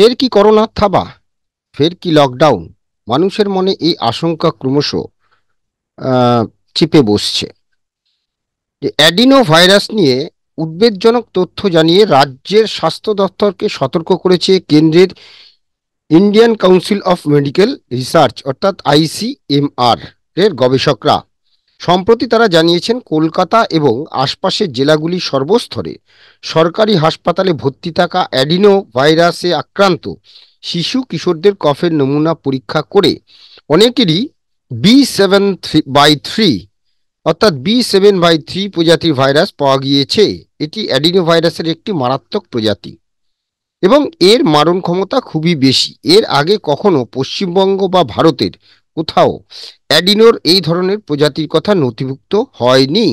ফের কি করোনা থাবা? ফের কি লকডাউন? মানুষের মনে এই আশঙ্কা ক্রমশ চেপে বসছে। যে অ্যাডিনো ভাইরাস নিয়ে উদ্বেগজনক তথ্য জানিয়ে রাজ্যের স্বাস্থ্য দপ্তরকে সতর্ক করেছে কেন্দ্রের Indian council of medical research অর্থাৎ আইসিএমআর এর গবেষকরা। সম্প্রতি তারা জানিয়েছেন কলকাতা এবং আশপাশের জেলাগুলির সর্বস্তরে সরকারি হাসপাতালে ভর্তি থাকা অ্যাডিনো ভাইরাসে আক্রান্ত শিশু কিশোরদের কফের নমুনা পরীক্ষা করে অনেকেরই B7/3 অর্থাৎ B7/3 প্রজাতির ভাইরাস পাওয়া গিয়েছে। এটি অ্যাডিনো ভাইরাসের একটি মারাত্মক প্রজাতি এবং এর মারণ ক্ষমতা খুবই বেশি। এর আগে কখনো পশ্চিমবঙ্গ বা ভারতের কোথাও অ্যাডিনোর এই ধরনের প্রজাতির কথা নথিভুক্ত হয়নি।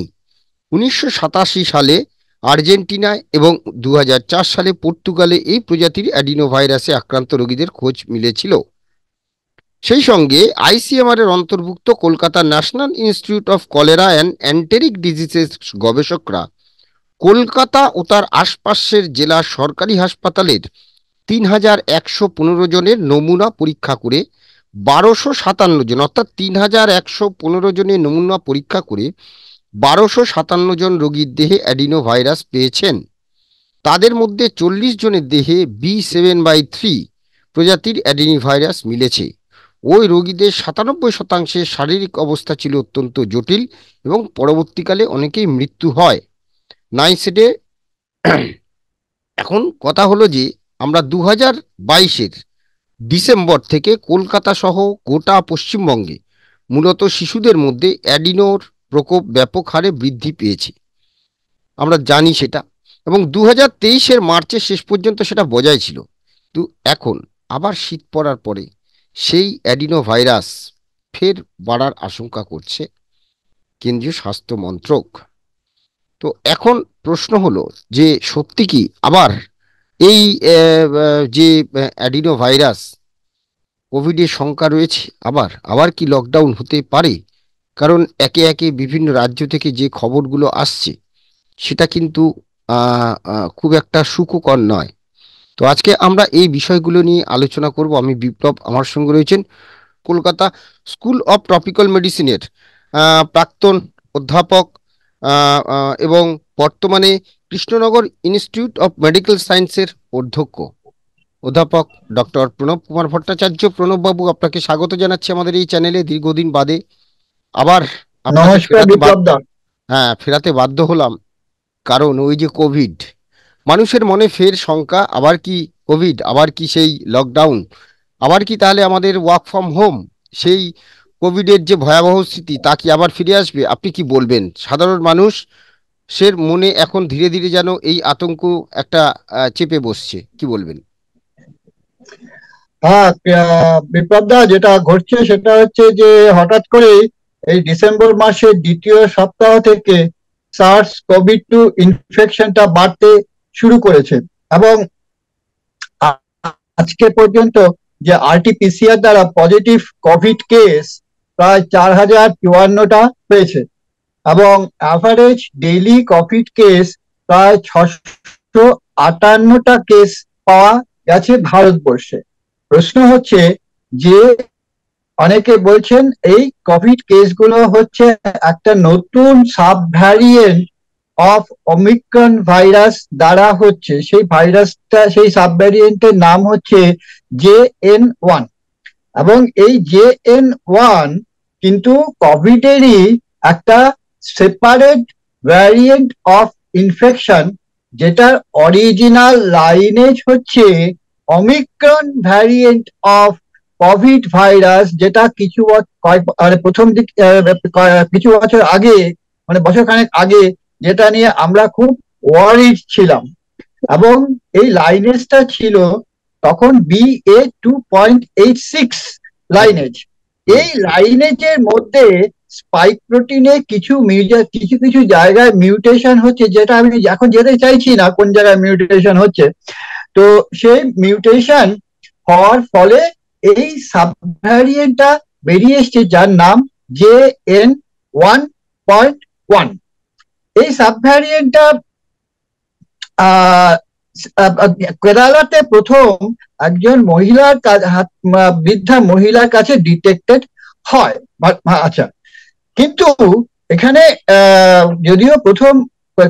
1987 সালে আর্জেন্টিনায় এবং 2004 সালে পর্তুগালে এই প্রজাতির অ্যাডিনো ভাইরাসে আক্রান্ত রোগীদের খোঁজ মিলেছিল। সেই সঙ্গে আইসিএমআর এর অন্তর্ভুক্ত Kolkata national institute of cholera and enteric diseases গবেষকরা কলকাতা ও তার আশপাশের জেলার সরকারি হাসপাতালের 3115 জনের নমুনা পরীক্ষা করে 1257 জন অর্থাৎ 3115 জনের নমুনা পরীক্ষা করে 1257 জন রোগীর দেহে অ্যাডিনো ভাইরাস পেয়েছেন। তাদের মধ্যে 40 জনের দেহে B7/3 প্রজাতির অ্যাডিনো ভাইরাস মিলেছে। ওই রোগীদের 97% শারীরিক অবস্থা ছিল অত্যন্ত জটিল এবং পরবর্তীকালে অনেকেই মৃত্যু হয়। নাইসেডে এখন কথা হলো যে আমরা 2022-এর ডিসেম্বর থেকে কলকাতা সহ গোটা পশ্চিমবঙ্গে মূলত শিশুদের মধ্যে অ্যাডিনোর প্রকোপ ব্যাপক হারে বৃদ্ধি পেয়েছে, আমরা জানি সেটা, এবং 2023-এর মার্চের শেষ পর্যন্ত সেটা বজায় ছিল। তো এখন আবার শীত পড়ার পরে সেই অ্যাডিনো ভাইরাস ফের বাড়ার আশঙ্কা করছে কেন্দ্রীয় স্বাস্থ্য মন্ত্রক। তো এখন প্রশ্ন হলো যে সত্যি কি আবার এই যে অ্যাডিনো ভাইরাস কোভিডের শঙ্কা রয়েছে, আবার আবার কি লকডাউন হতে পারে? কারণ একে একে বিভিন্ন রাজ্য থেকে যে খবরগুলো আসছে সেটা কিন্তু খুব একটা সুখকর নয়। তো আজকে আমরা এই বিষয়গুলো নিয়ে আলোচনা করব। আমি বিপ্লব, আমার সঙ্গে রয়েছেন কলকাতা স্কুল অফ ট্রপিক্যাল মেডিসিনের প্রাক্তন অধ্যাপক এবং বর্তমানে কৃষ্ণনগর ইনস্টিটিউট অফ মেডিকেল সায়েন্সের অধ্যাপক ডক্টর প্রণব কুমার ভট্টাচার্য। প্রণব বাবু, আপনাকে স্বাগত জানাচ্ছি আমাদের এই চ্যানেলে। দীর্ঘদিন বাদে আবার আপনাকে ফেরাতে বাধ্য হলাম, কারণ ওই যে কোভিড, মানুষের মনে ফের শঙ্কা, আবার কি কোভিড, আবার কি সেই লকডাউন, আবার কি তাহলে আমাদের ওয়ার্ক ফ্রম হোম, সেই কোভিডের যে ভয়াবহ স্থিতি তা কি আবার ফিরে আসবে? আপনি কি বলবেন? সাধারণ মানুষের মনে এখন ধীরে ধীরে যেন এই আতঙ্ক একটা চেপে বসছে, কি বলবেন? হ্যাঁ, বিপ্লবদা, যেটা ঘটছে সেটা হচ্ছে যে হঠাৎ করে এই ডিসেম্বর মাসের দ্বিতীয় সপ্তাহ থেকে SARS-CoV-2 ইনফেকশনটা বাড়তে শুরু করেছে এবং আজকে পর্যন্ত যে RT-PCR দ্বারা পজিটিভ কোভিড কেস প্রায় 4054টা পেয়েছে এবং অ্যাভারেজ ডেইলি কোভিড কেস প্রায় 658টা কেস পাওয়া গেছে ভারতবর্ষে। প্রশ্ন হচ্ছে যে অনেকে বলছেন এই কোভিড কেসগুলো হচ্ছে একটা নতুন sub variant of Omicron virus দ্বারা হচ্ছে। সেই সাব ভ্যারিয়েন্টের নাম হচ্ছে JN1 এবং এই JN1 কিন্তু কোভিডেরই একটা সেপারেট ভ্যারিয়েন্ট অফ ইনফেকশন, যেটার অরিজিনাল লাইনেজ হচ্ছে Omicron variant of Covid virus, যেটা কিছু বছর আগে, মানে বছরখানেক আগে, যেটা নিয়ে আমরা খুব ওয়ারিড ছিলাম এবং এই লাইনেজটা ছিল তখন BA.2.86 লাইনেজ। এই লাইনেজের মধ্যে স্পাইক প্রোটিনে কিছু কিছু জায়গায় মিউটেশন হচ্ছে, যেটা আমি এখন যেতে চাইছি না কোন জায়গায় মিউটেশন হচ্ছে। তো সেই মিউটেশন হওয়ার ফলে এই সাবভ্যারিয়েন্টটা বেরিয়ে এসছে, যার নাম JN1.1। এই সাবভ্যারিয়েন্টটা কেরালাতে প্রথম একজন মহিলার বৃদ্ধা মহিলার কাছে ডিটেক্টেড হয়। আচ্ছা, কিন্তু এখানে যদিও প্রথম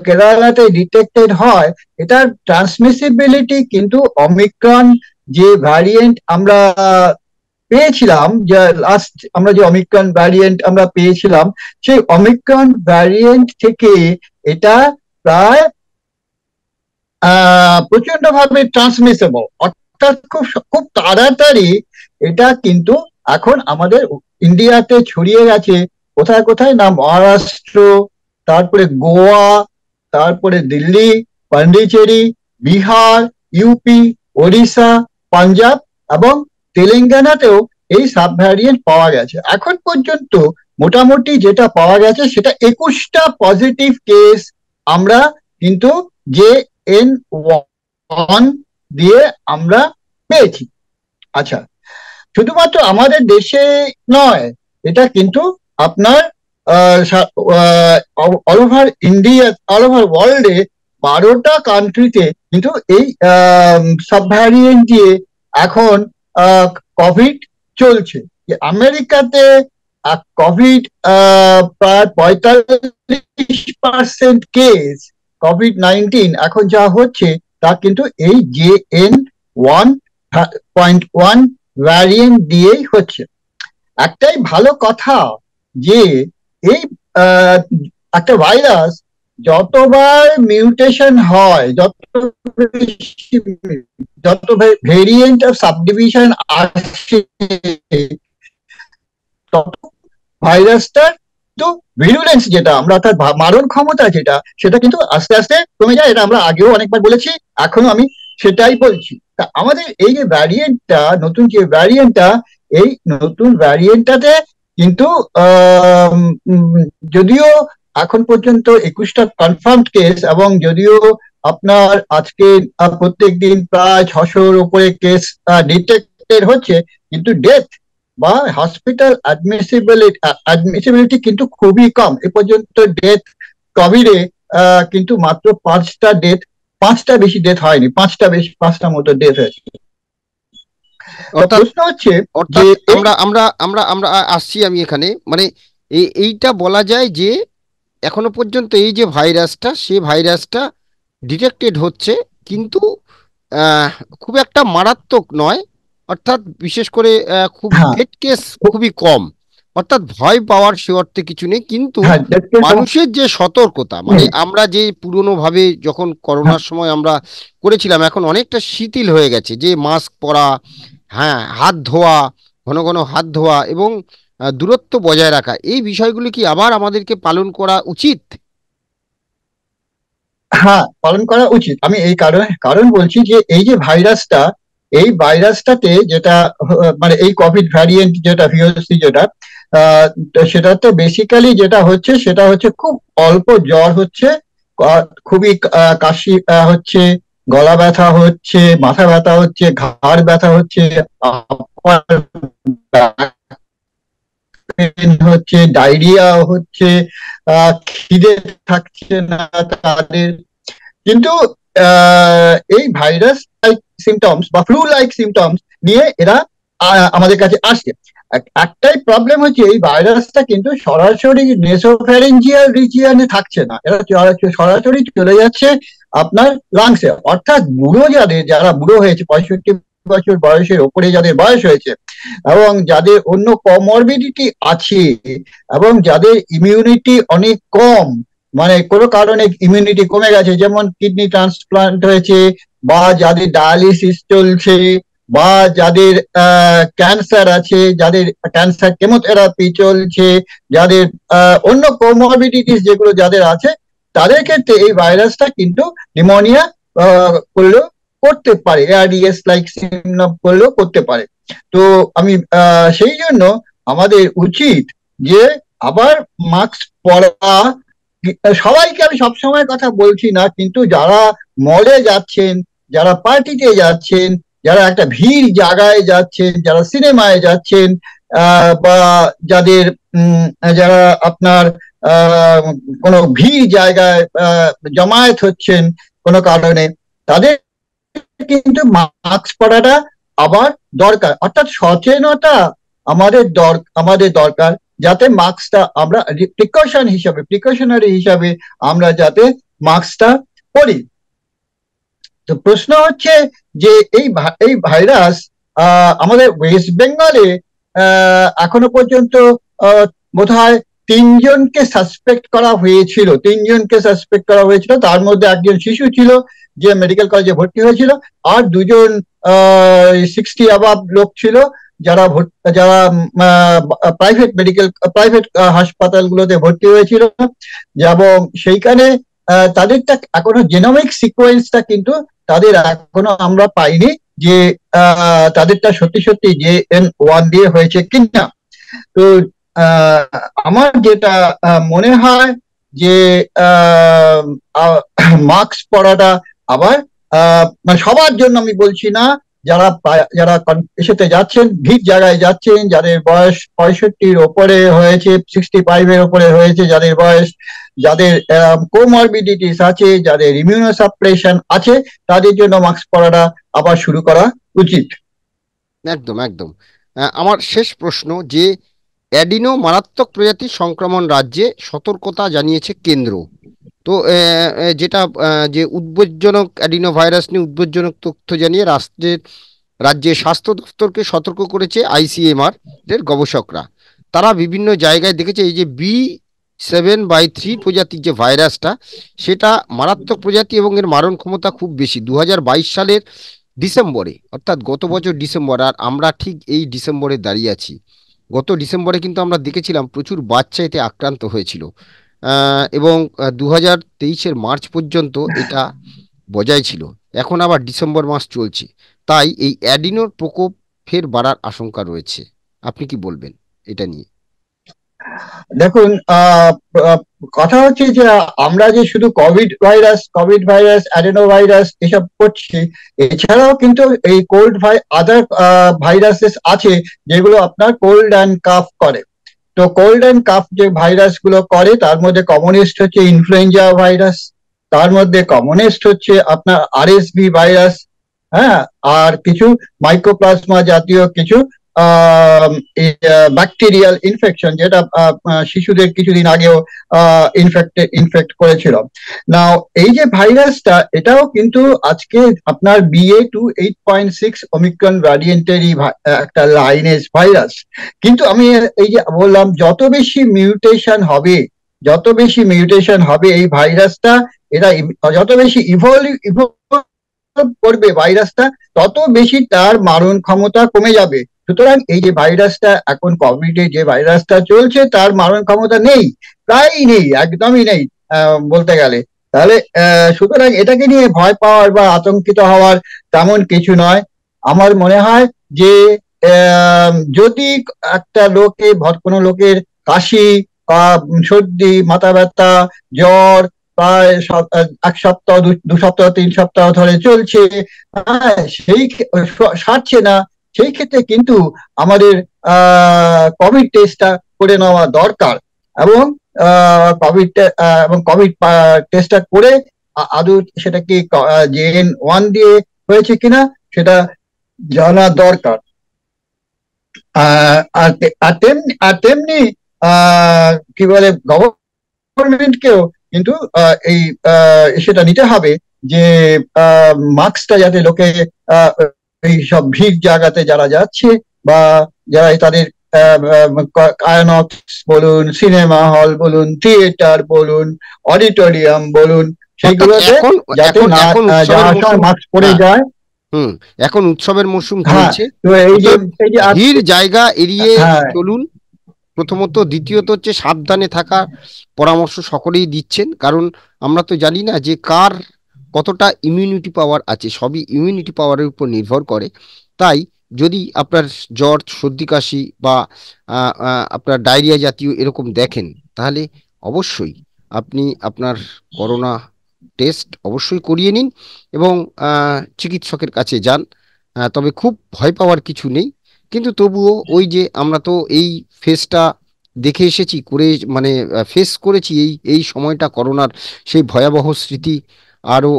কেরালাতে ডিটেক্টেড হয়, এটার ট্রান্সমিসিবিলিটি কিন্তু অমিক্রন যে ভ্যারিয়েন্ট আমরা পেয়েছিলাম, যে লাস্ট আমরা যে অমিক্রন ভ্যারিয়েন্ট আমরা পেয়েছিলাম, সেই অমিক্রন ভ্যারিয়েন্ট থেকে এটা প্রায় প্রচন্ড ভাবে ট্রান্সমিসেবল, অর্থাৎ খুব খুব তাড়াতাড়ি এটা কিন্তু এখন আমাদের ইন্ডিয়াতে ছড়িয়ে গেছে। কোথায় কোথায় না, মহারাষ্ট্র, তারপরে গোয়া, তারপরে দিল্লি, পন্ডিচেরি, বিহার, ইউপি, ওড়িশা, পাঞ্জাব এবং তেলেঙ্গানাতেও এই সাব ভ্যারিয়েন্ট পাওয়া গেছে। এখন পর্যন্ত মোটামুটি যেটা পাওয়া গেছে সেটা 21টা পজিটিভ কেস আমরা কিন্তু যে N1 দিয়ে আমরা পেয়েছি। আচ্ছা, শুধুমাত্র আমাদের দেশে নয়, এটা কিন্তু আপনার all over India, all over ওয়ার্ল্ডে 12টা কান্ট্রিতে কিন্তু এই সাব ভ্যারিয়েন্ট দিয়ে এখন কোভিড চলছে। আমেরিকাতে কোভিড প্রায় 45% কেস কোভিড-19 এখন যা হচ্ছে তা কিন্তু এই JN1.1 ভ্যারিয়েন্ট দিয়েই হচ্ছে। একটাই ভালো কথা যে এই একটা ভাইরাস যতবার মিউটেশন হয়, যত ভেরিয়েন্ট অফ সাবডিভিশন আসে, তত ভাইরাসটার তো ভিরুলেন্স যেটা আমরা, অর্থাৎ মারণ ক্ষমতা যেটা, সেটা কিন্তু আস্তে আস্তে কমে যায়। এটা আমরা আগেও অনেকবার বলেছি, এখনো আমি সেটাই বলছি। তা আমাদের এই যে ভ্যারিয়েন্টটা, নতুন যে ভ্যারিয়েন্টটা, এই নতুন ভ্যারিয়েন্টটাতে কিন্তু যদিও এখন পর্যন্ত 21টা কনফার্মড কেস, এবং যদিও আপনার আজকে প্রত্যেক দিন প্রায় 600-র উপরে কেস ডিটেক্টেড হচ্ছে, কিন্তু ডেথ বা হসপিটাল অ্যাডমিসিবিলিটি কিন্তু খুবই কম। এ পর্যন্ত ডেথ কোভিডে কিন্তু মাত্র 5টা ডেথ, 5টা বেশি ডেথ হয়নি, 5টা মতো ডেথ হয়েছে। প্রশ্ন হচ্ছে যে আমরা আমরা আমরা আমরা আসছি আমি এখানে, মানে এইটা বলা যায় যে এখনো পর্যন্ত এই যে ভাইরাসটা, সে ভাইরাসটা ডিটেক্টেড হচ্ছে, কিন্তু খুব একটা মারাত্মক নয়, অর্থাৎ বিশেষ করে খুব ডেথ কেস খুবই কম, অর্থাৎ ভয় পাওয়ার সে অর্থে কিছু নেই। কিন্তু মানুষের যে সতর্কতা, মানে আমরা যে পুরনো ভাবে যখন করোনার সময় আমরা করেছিলাম, এখন অনেকটা শিথিল হয়ে গেছে, যে মাস্ক পরা, হ্যাঁ, হাত ধোয়া, ঘন ঘন হাত ধোয়া এবং দূরত্ব বজায় রাখা, এই বিষয়গুলি কি আবার আমাদেরকে পালন করা উচিত? হ্যাঁ, পালন করা উচিত। আমি এই কারণ বলছি যে এই যে ভাইরাসটা, এই ভাইরাসটাতে যেটা মানে এই কোভিড ভ্যারিয়েন্ট যেটা VOC যেটা, সেটাতে বেসিক্যালি যেটা হচ্ছে সেটা হচ্ছে খুব অল্প জ্বর হচ্ছে, খুবই কাশি হচ্ছে, গলা ব্যথা হচ্ছে, মাথা ব্যথা হচ্ছে, ঘাড় ব্যথা হচ্ছে, হচ্ছে, ডায়রিয়া হচ্ছে, খিদে থাকছে না তাদের। কিন্তু এই ভাইরাস লাইক সিমটমস বা ফ্লু লাইক সিমটমস নিয়ে এরা আমাদের কাছে আসছে। একটাই প্রবলেম হচ্ছে, এই ভাইরাসটা কিন্তু সরাসরি নেসোফ্যারিঞ্জিয়াল রিজিয়নে থাকছে না, এরা সরাসরি চলে যাচ্ছে আপনার লাংসে। অর্থাৎ যারা বুড়ো হয়েছে, 65 বছর বয়সের ওপরে যাদের বয়স হয়েছে, এবং যাদের অন্য কমরবিডিটি আছে, এবং যাদের ইমিউনিটি অনেক কম, মানে কোনো কারণে ইমিউনিটি কমে গেছে, যেমন কিডনি ট্রান্সপ্লান্ট হয়েছে, বা যাদের ডায়ালিসিস চলছে, বা যাদের ক্যান্সার আছে, যাদের ক্যান্সার কেমোথেরাপি চলছে, যাদের অন্য কোমরবিডিটিস যেগুলো যাদের আছে, তাদের ক্ষেত্রে এই ভাইরাসটা কিন্তু নিউমোনিয়া করলেও করতে পারে, ARDS লাইক সিমটম করলেও করতে পারে। তো আমি সেই জন্য আমাদের উচিত যে আবার মাস্ক পরা। সবাইকে আমি সবসময় কথা বলছি না, কিন্তু যারা মলে যাচ্ছেন, যারা পার্টিতে যাচ্ছেন, যারা একটা ভিড় জায়গায় যাচ্ছেন, যারা সিনেমায় যাচ্ছেন, বা যাদের যারা আপনার কোনো ভিড় জায়গায় জমায়েত হচ্ছেন কোনো কারণে, তাদের কিন্তু মাস্ক পরাটা আবার দরকার, অর্থাৎ সচেতনতা আমাদের দরকার, যাতে মাস্কটা আমরা প্রিকশনারি হিসাবে আমরা যাতে মাস্কটা পরি। তো প্রশ্ন হচ্ছে যে এই ভাইরাস আমাদের ওয়েস্ট বেঙ্গলে এখনো পর্যন্ত বোধহয় তিনজনকে সাসপেক্ট করা হয়েছিল, তার মধ্যে একজন শিশু ছিল যে মেডিকেল কলেজে ভর্তি হয়েছিল, আর দুজন 60 অ্যাবাভ লোক ছিল যারা যারা প্রাইভেট হাসপাতালগুলোতে ভর্তি হয়েছিল। এবং সেইখানে তাদেরটা এখনো জেনোমিক সিকোয়েন্সটা কিন্তু তাদের এখনো আমরা পাইনি যে তাদেরটা সত্যি সত্যি JN1 দিয়ে হয়েছে কিনা। তো আমার যেটা মনে হয় যে মাস্ক পরাটা আবার মানে সবার জন্য আমি বলছি না, যারা যারা এসেতে যাচ্ছেন, ভিড় জায়গায় যাচ্ছেন, যাদের বয়স 65-র ওপরে হয়েছে, 65-এর ওপরে হয়েছে, যাদের কোমরবিডিটিস আছে, যাদের ইমিউনোসাপ্রেশন আছে, তাদের জন্য মাস্ক পরাটা আবার শুরু করা উচিত। একদম একদম। আমার শেষ প্রশ্ন যে অ্যাডিনো মারাত্মক প্রজাতির সংক্রমণ রাজ্যে সতর্কতা জানিয়েছে কেন্দ্র। তো যেটা যে উদ্বেগজনক অ্যাডিনো ভাইরাস নিয়ে উদ্বেগজনক তথ্য জানিয়ে রাজ্যের স্বাস্থ্য দপ্তরকে সতর্ক করেছে ICMR এর গবেষকরা। তারা বিভিন্ন জায়গায় দেখেছে এই যে B7/3 প্রজাতির যে ভাইরাসটা, সেটা মারাত্মক প্রজাতি এবং এর মারণ ক্ষমতা খুব বেশি। 2022 সালের ডিসেম্বরে, অর্থাৎ গত বছর ডিসেম্বর, আর আমরা ঠিক এই ডিসেম্বরে দাঁড়িয়ে আছি। গত ডিসেম্বরে কিন্তু আমরা দেখেছিলাম প্রচুর বাচ্চা এতে আক্রান্ত হয়েছিল, এবং 2023-এর মার্চ পর্যন্ত এটা বজায় ছিল। এখন আবার ডিসেম্বর মাস চলছে, তাই এই অ্যাডিনোর প্রকোপ ফের বাড়ার আশঙ্কা রয়েছে। আপনি কি বলবেন এটা নিয়ে? দেখুন, কথা হচ্ছে যে আমরা যে শুধু কোভিড ভাইরাস, অ্যাডেনো ভাইরাস এসব করছি, এছাড়াও কিন্তু এই আদার ভাইরাসেস আছে যেগুলো আপনার কোল্ড অ্যান্ড কাফ করে। তো কোল্ড অ্যান্ড কাফ যে ভাইরাস গুলো করে, তার মধ্যে কমনেস্ট হচ্ছে ইনফ্লুয়েঞ্জা ভাইরাস, তার মধ্যে কমনেস্ট হচ্ছে আপনার RSV ভাইরাস, হ্যাঁ, আর কিছু মাইক্রোপ্লাজমা জাতীয় কিছু ব্যাকটেরিয়াল ইনফেকশন, যেটা শিশুদের কিছুদিন আগেও ইনফেক্ট করেছিল। নাও এই যে ভাইরাসটা, এটাও কিন্তু আজকে আপনার BA.2.8.6 ওমিক্রন ভ্যারিয়েন্টেরই একটা লাইনেজ ভাইরাস। কিন্তু আমি এই যে বললাম, যত বেশি মিউটেশন হবে এই ভাইরাসটা, যত বেশি ইভলভ করবে ভাইরাসটা, তত বেশি তার মারণ ক্ষমতা কমে যাবে। সুতরাং এই যে ভাইরাসটা এখন কোভিড যে ভাইরাসটা চলছে, তার মারণ ক্ষমতা নেই, প্রায়ই নেই, একদমই নেই বলতে গেলে। তাহলে সুতরাং এটাকে নিয়ে ভয় পাওয়ার বা আতঙ্কিত হওয়ার তেমন কিছু নয়। আমার মনে হয় যে যদি একটা কোনো লোকের কাশি বা সর্দি, মাথা ব্যথা, জ্বর প্রায় 1 সপ্তাহ, 2 সপ্তাহ, 3 সপ্তাহ ধরে চলছে, সারছে না, সেই ক্ষেত্রে কিন্তু আমাদের কোভিড টেস্টটা করে নেওয়া দরকার। এবং কোভিড টেস্টটা করে আদৌ সেটা কি JN1 দিয়ে হয়েছে কিনা সেটা জানা দরকার। আর তেমনি কি বলে, গভর্নমেন্টকেও কিন্তু এই সেটা নিতে হবে যে মাস্কটা যাতে লোকে এই সব ভিড় জায়গাতে যারা যাচ্ছে, বা যারা তাদের আয়নক্স বলুন, সিনেমা হল বলুন, থিয়েটার বলুন, অডিটোরিয়াম বলুন, সেইগুলোতে যাতে যাওয়ার সময় মাস্ক পরে যায়। এখন উৎসবের মরশুম হ্যাঁ, চলছে, তো এই যে ভিড় জায়গা এড়িয়ে চলুন প্রথমত। দ্বিতীয়ত হচ্ছে সাবধানে থাকার পরামর্শ সকলেই দিচ্ছেন, কারণ আমরা তো জানি না যে কার কতটা ইমিউনিটি পাওয়ার আছে, সবই ইমিউনিটি পাওয়ারের উপর নির্ভর করে। তাই যদি আপনার জ্বর, সর্দি, কাশি বা আপনার ডায়রিয়া জাতীয় এরকম দেখেন, তাহলে অবশ্যই আপনি আপনার করোনা টেস্ট অবশ্যই করিয়ে নিন এবং চিকিৎসকের কাছে যান। তবে খুব ভয় পাওয়ার কিছু নেই, কিন্তু তবুও ওই যে আমরা তো এই ফেসটা দেখে এসেছি, করে মানে ফেস করেছি এই সময়টা, করোনার সেই ভয়াবহ স্মৃতি আরও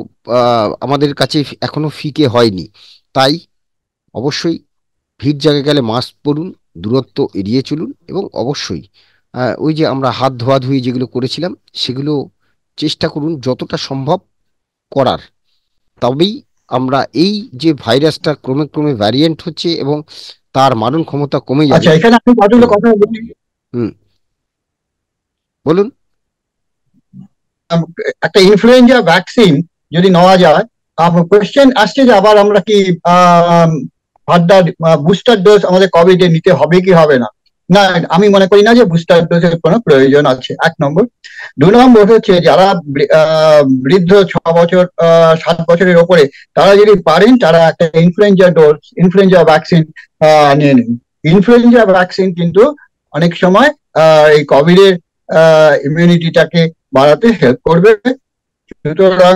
আমাদের কাছে এখনো ফিকে হয়নি। তাই অবশ্যই ভিড় জায়গায় গেলে মাস্ক পরুন, দূরত্ব এড়িয়ে চলুন এবং অবশ্যই ওই যে আমরা হাত ধোয়াধুয়ি যেগুলো করেছিলাম সেগুলো চেষ্টা করুন যতটা সম্ভব করার। তবেই আমরা এই যে ভাইরাসটা ক্রমে ক্রমে ভ্যারিয়েন্ট হচ্ছে এবং তার মারণ ক্ষমতা কমে যাবে। আচ্ছা, এখানে আমি কতগুলো হুম কথা বলি। হুম বলুন। একটা ইনফ্লুয়েঞ্জা ভ্যাকসিন যদি নেওয়া যায়, কোয়েশ্চেন আসছে যে আবার আমরা কি ফার্দার বুস্টার ডোজ আমাদের কোভিড এ নিতে হবে কি হবে না। না, আমি মনে করি না যে বুস্টার ডোজের কোনো প্রয়োজন আছে, 1 নম্বর। 2 নম্বর হচ্ছে যারা বৃদ্ধ 6 বছর 7 বছরের ওপরে, তারা যদি পারেন তারা একটা ইনফ্লুয়েঞ্জা ভ্যাকসিন নিয়ে নিন। ইনফ্লুয়েঞ্জা ভ্যাকসিন কিন্তু অনেক সময় এই কোভিড এর ইমিউনিটিটাকে বাড়াতে হেল্প করবে। সুতরাং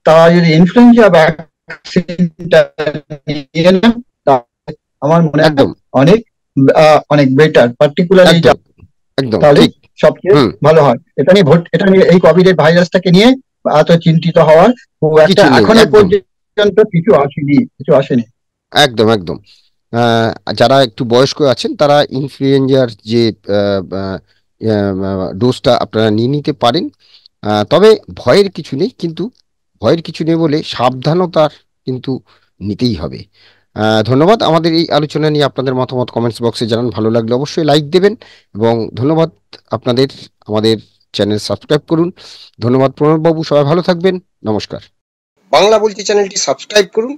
তারা যদি ইনফ্লুয়েঞ্জা ভ্যাকসিনটা নিয়ে নেন, তাহলে আমার মনে হয় একদম অনেক অনেক বেটার, পার্টিকুলারলি একদম একদম তাহলে ঠিক। সবচেয়ে হুম ভালো হয়। এটা নিয়ে এই কোভিড এর ভাইরাসটাকে নিয়ে এত চিন্তিত হওয়ার একটা কিছু নেই, এখনো একদম পর্যন্ত কিছু আসেনি। একদম একদম। আহ, যারা একটু বয়স্ক আছেন তারা ইনফ্লুয়েঞ্জার যে ডোজটা আপনারা নিয়ে নিতে পারেন। তবে ভয়ের কিছু নেই, কিন্তু ভয়ের কিছু নেই বলে সাবধানতার কিন্তু নিতেই হবে। ধন্যবাদ। আমাদের এই আলোচনা নিয়ে আপনাদের মতামত কমেন্টস বক্সে জানান। ভালো লাগলে অবশ্যই লাইক দেবেন এবং ধন্যবাদ আপনাদের। আমাদের চ্যানেল সাবস্ক্রাইব করুন। ধন্যবাদ প্রণববাবু, সবাই ভালো থাকবেন। নমস্কার। বাংলা বলছি চ্যানেলটি সাবস্ক্রাইব করুন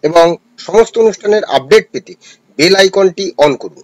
এবং সমস্ত অনুষ্ঠানের আপডেট পেতে বেল আইকনটি অন করুন।